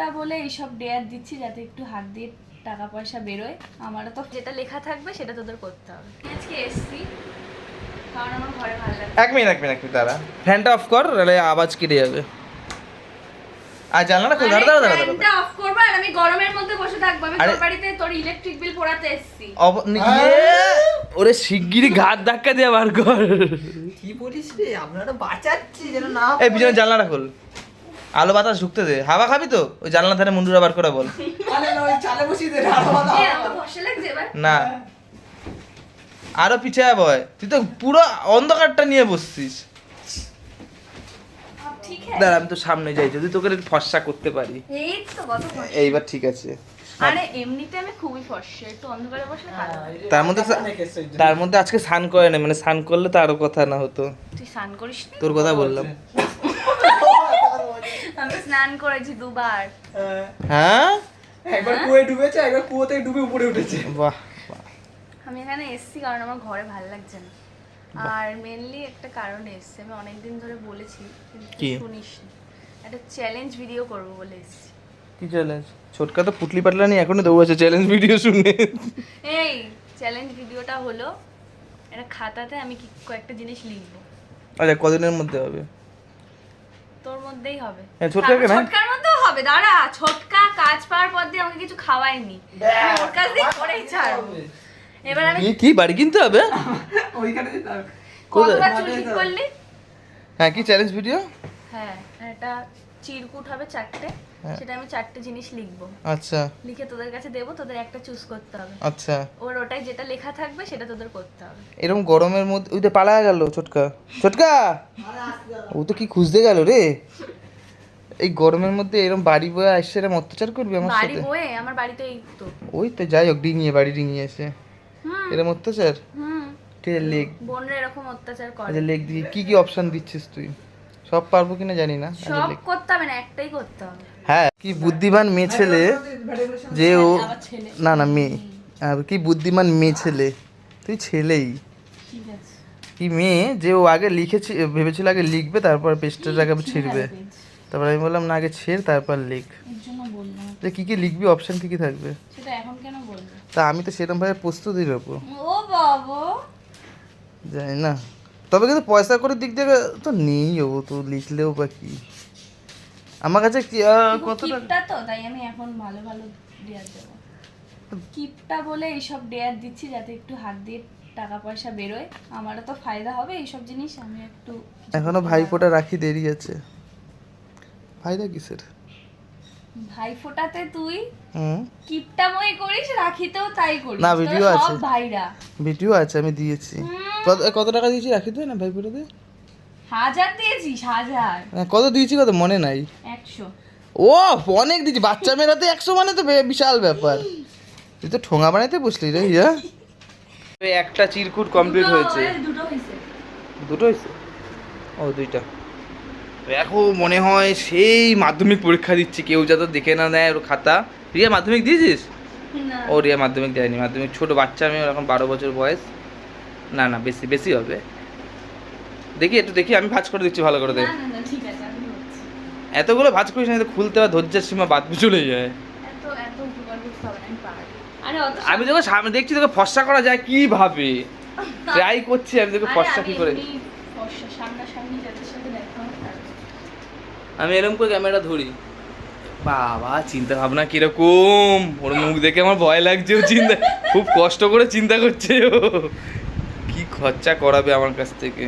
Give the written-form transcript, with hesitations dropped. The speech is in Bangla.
কিপটা বলে এইসব ডেয়ার দিচ্ছি যাতে একটু হাত দিয়ে টাকা পয়সা বেরোয়। আমারও তো যেটা লেখা থাকবে সেটা তোদের করতে হবে। আজকে এসছি কারণ আমার ঘরে ভালো লাগে। এক মিনিট দাঁড়া, ফ্যানটা অফ কর, নাহলে আওয়াজ কেটে যাবে। আর জানলাটা খোল, দাঁড়া। ফ্যানটা অফ করব আর আমি গরমের মধ্যে বসে থাকবো। আমি তোর বাড়িতে তোর ইলেকট্রিক বিল পোড়াতে এসেছি। ওরে শিগগিরই ঘাট ধাক্কা দিয়ে বার কর। কি বলিস রে, আপনারা বাঁচাচ্ছি যেন না। এই পিছনে জানলাটা খোল, আলো বাতাস ঢুকতে দে। হাওয়া খাবি তো? ওই জানলা ধারে মুন্ডুরা বার করে বল। আরে না, ওই চালে বসিয়ে দে, আলো বাতাস। আমার ভরসা লাগছে এবার। না, আরো পিছিয়ে বয়, তুই তো পুরো অন্ধকারটা নিয়ে বসছিস। ঠিক দাঁড়া, আমি তো সামনে যাই, যদি তোকে একটু ফর্সা করতে পারি। এই তো কত ফর্সা। এইবার ঠিক আছে। আরে এমনিতে আমি খুবই ফর্সা, একটু অন্ধকারে বসলে ভালো। তার মধ্যে আজকে স্নান করে না, মানে স্নান করলে তো আরো কথা না হতো। তুই স্নান করিস নি? তোর কথা বললাম। আমি স্নান করেছি দুবার। হ্যাঁ, একবার কুয়োয় ডুবেছে, একবার কুয়ো থেকে ডুবে উপরে উঠেছে। বাহ। আমি এখানে এসেছি কারণ আমার ঘরে ভালো লাগছে না, আর মেনলি একটা কারণে এসেছি। আমি অনেকদিন ধরে বলেছি কিন্তু কি? শুনিস না। একটা চ্যালেঞ্জ ভিডিও করব বলে এসেছি। কি চ্যালেঞ্জ? ছোটকা তো পুটলি পাটলা নিয়ে এখনই দৌড়াচ্ছে চ্যালেঞ্জ ভিডিও শুনে। এই চ্যালেঞ্জ ভিডিওটা হলো একটা খাতাতে আমি কয়েকটা জিনিস লিখবো। আচ্ছা, কদিনের মধ্যে হবে? তোর মধ্যেই হবে। হ্যাঁ, ছোটকাকে না? ছোটকার মধ্যেও হবে। দাঁড়া, ছোটকা কাজ পাওয়ার পর দিয়ে আমাকে কিছু খাওয়ায়নি, আমি ওর কাছ দিয়ে করেই ছাড়বো। এবার আমি কি বাড়ি কিনতে হবে? ওইখানে যেতে হবে। কতটা চুল ঠিক করলি? হ্যাঁ, কি চ্যালেঞ্জ ভিডিও? হ্যাঁ, একটা চিরকুট হবে 4টে, সেটা আমি 4টে জিনিস লিখবো। আচ্ছা লিখে তোদের কাছে দেবো, তোদের একটা চুজ করতে হবে। আচ্ছা, ওর ওটাই যেটা লেখা থাকবে সেটা তোদের করতে হবে। এরকম গরমের মধ্যে ওই তো পালা গেল ছোটকা। ও তো কি খুঁজতে গেল রে। এই গরমের মধ্যে এরকম বাড়ি বয়ে আসছে, এরকম অত্যাচার করবি আমার বাড়ি সাথে? বয়ে? আমার বাড়িতে এই তো। ওই তো যাই হোক, ডিঙিয়ে বাড়ি ডিঙিয়ে এসে হুম এরকম অত্যাচার। হুম, ঠিক আছে, লেখ। বোনরা এরকম অত্যাচার করে। আচ্ছা লেখ দিয়ে কি কি অপশন দিচ্ছিস তুই? সব পারবো কিনা জানি না। আচ্ছা, সব লেখ। করতে হবে না, একটাই করতে হবে। হ্যাঁ, কি বুদ্ধিমান মেয়ে ছেলে যে ও, আবার ছেলে? না মেয়ে। আর কি বুদ্ধিমান মেয়ে ছেলে, তুই ছেলেই। ঠিক আছে। কি মেয়ে যে ও আগে লিখেছে, ভেবেছিল আগে লিখবে তারপর পেজটার আগে ছিঁড়বে। তারপর আমি বললাম না, আগে ছেড় তারপর লিখ। এর জন্য বললাম। যে কি কি লিখবি, অপশন কি কি থাকবে? সেটা এখন কেন বলবো? তা আমি তো সেরকম ভাবে প্রস্তুতি নেবো, ও বাবা, জানি না। তবে কিন্তু পয়সা করে দিক থেকে তো নেই, ও তো লিখলেও বা কি আমার কাছে কি কতটা। কিপটা তো, তাই আমি এখন ভালো ভালো ডেয়ার দেবো। কিপটা বলে এইসব ডেয়ার দিচ্ছি যাতে একটু হাত দিয়ে টাকা পয়সা বেরোয়। আমারও তো ফায়দা হবে এইসব জিনিস। আমি একটু এখনো ভাইফোঁটা রাখি দেরি আছে। ফায়দা কিসের? ভাইফোঁটাতে তুই হুম, কিপটাময় করিস, রাখিতেও তাই করিস। না, তোরা ভিডিও সব আছে। ভাইরা। ভিডিও আছে, আমি দিয়েছি। কত টাকা দিয়েছি রাখি তো না ভাইফোঁটাতে? 1000 দিয়েছিস? 1000? কত দিয়েছি কত মনে নাই। 100। ও অনেক দিয়েছি, বাচ্চা মেয়েরাতে 100 মানে তো বিশাল ব্যাপার। তুই তো ঠোঙা বানাইতে বসলি রে ইয়া। একটা চিরকুট কমপ্লিট হয়েছে। দুটো হয়েছে। দুটো হয়েছে? ও, দুইটা। দেখো মনে হয় সেই মাধ্যমিক পরীক্ষা দিচ্ছি, কেউ যাতে দেখে না নেয় ওর খাতা। রিয়া মাধ্যমিক দিয়েছিস? না, ও রিয়া মাধ্যমিক দেয়নি, মাধ্যমিক ছোট বাচ্চা, আমি এখন 12 বছর বয়স। না বেশি বেশি হবে। দেখি একটু দেখি, আমি ভাঁজ করে দিচ্ছি ভালো করে দেখ। না, ঠিক আছে, আমি হচ্ছে। এতগুলো ভাঁজ করিস না, খুলতে বা ধৈর্যের সীমা বাদ চলে যায়। এত উপকার করতে হবে না, আমি পারি। আরে অত আমি তোকে সামনে দেখছি, তোকে ফর্সা করা যায় কিভাবে, ট্রাই করছি আমি তোকে ফর্সা কি করে। সামনাসামনি যাদের সাথে দেখা হয় তাদের। আমি এরকম করে ক্যামেরা ধরি। বাবা চিন্তা ভাবনা কিরকম, ওর মুখ দেখে আমার ভয় লাগছে। ও খুব কষ্ট করে চিন্তা করছে, ও কি খরচা করাবে আমার কাছ থেকে।